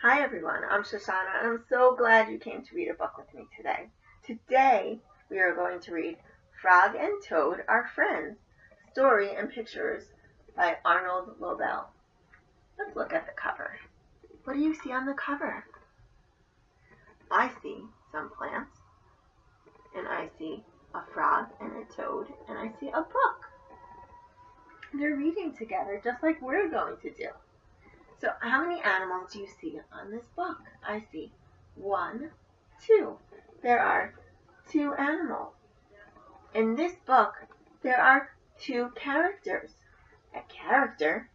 Hi everyone, I'm Shoshana and I'm so glad you came to read a book with me today. Today we are going to read Frog and Toad Are Friends, Story and Pictures by Arnold Lobel. Let's look at the cover. What do you see on the cover? I see some plants, and I see a frog and a toad, and I see a book. They're reading together just like we're going to do. So how many animals do you see on this book? I see 1, 2. There are 2 animals. In this book, there are 2 characters. A character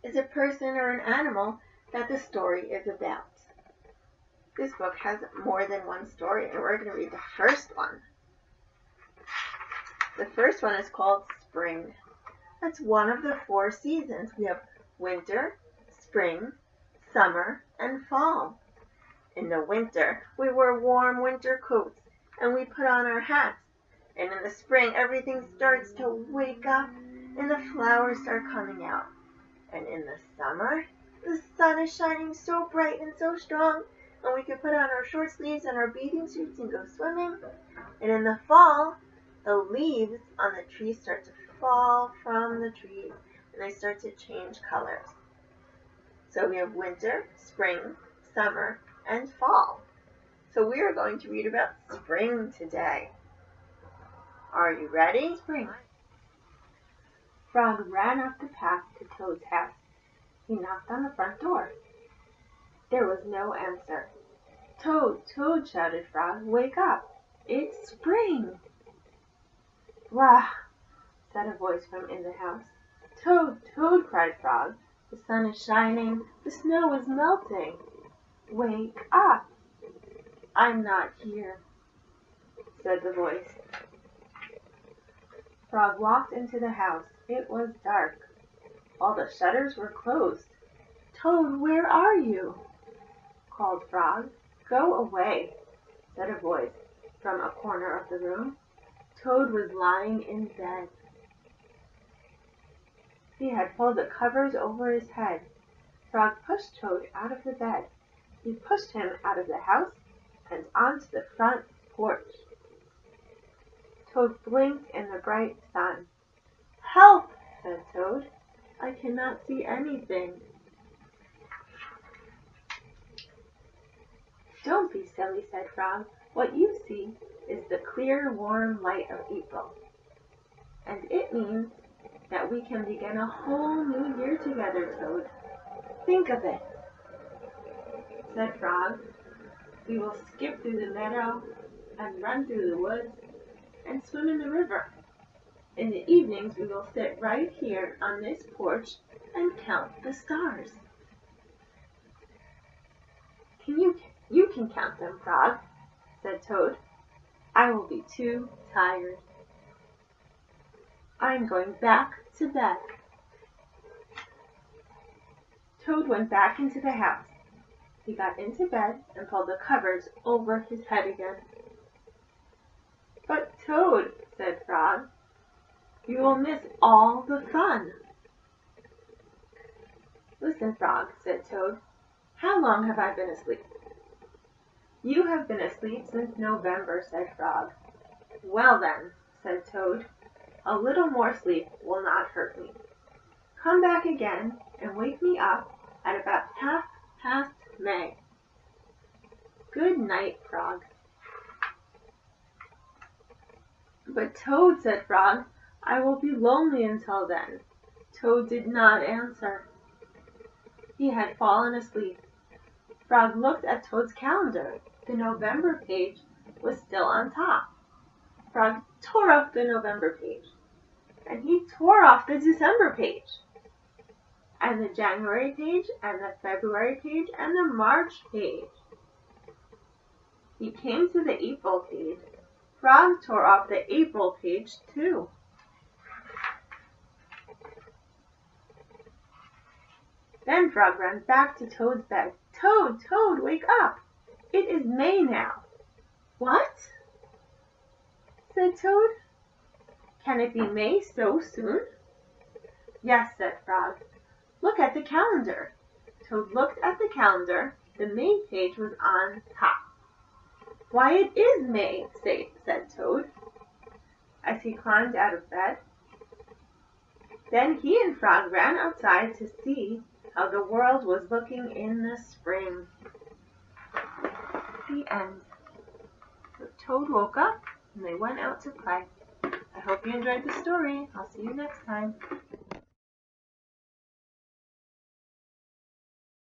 is a person or an animal that the story is about. This book has more than one story, and we're going to read the first one. The first one is called Spring. That's one of the 4 seasons. We have winter, spring, summer, and fall. In the winter, we wear warm winter coats and we put on our hats. And in the spring, everything starts to wake up and the flowers start coming out. And in the summer, the sun is shining so bright and so strong, and we can put on our short sleeves and our bathing suits and go swimming. And in the fall, the leaves on the trees start to fall from the trees and they start to change colors. So we have winter, spring, summer, and fall. So we are going to read about spring today. Are you ready? Spring. Frog ran up the path to Toad's house. He knocked on the front door. There was no answer. Toad, Toad, shouted Frog, wake up. It's spring. Blah, said a voice from in the house. Toad, Toad, cried Frog. The sun is shining. The snow is melting. Wake up. I'm not here, said the voice. Frog walked into the house. It was dark. All the shutters were closed. Toad, where are you? Called Frog. Go away, said a voice from a corner of the room. Toad was lying in bed. He had pulled the covers over his head. Frog pushed Toad out of the bed. He pushed him out of the house and onto the front porch. Toad blinked in the bright sun. Help, said Toad. I cannot see anything. Don't be silly, said Frog. What you see is the clear, warm light of April. And it means that we can begin a whole new year together, Toad. Think of it, said Frog. We will skip through the meadow and run through the woods and swim in the river. In the evenings, we will sit right here on this porch and count the stars. You can count them, Frog, said Toad. I will be too tired. I'm going back to bed. Toad went back into the house. He got into bed and pulled the covers over his head again. But Toad, said Frog, you will miss all the fun. Listen, Frog, said Toad, how long have I been asleep? You have been asleep since November, said Frog. Well then, said Toad, a little more sleep will not hurt me. Come back again and wake me up at about 1/2 May. Good night, Frog. But Toad, said Frog, I will be lonely until then. Toad did not answer. He had fallen asleep. Frog looked at Toad's calendar. The November page was still on top. Frog tore off the November page, and he tore off the December page, and the January page, and the February page, and the March page. He came to the April page. Frog tore off the April page too. Then Frog ran back to Toad's bed. Toad, Toad, wake up! It is May now. What? Said Toad. Can it be May so soon? Yes, said Frog. Look at the calendar. Toad looked at the calendar The May page was on top. "Why, it is May," said Toad, as he climbed out of bed. Then he and Frog ran outside to see how the world was looking in the spring. The end. So Toad woke up and they went out to play. I hope you enjoyed the story. I'll see you next time.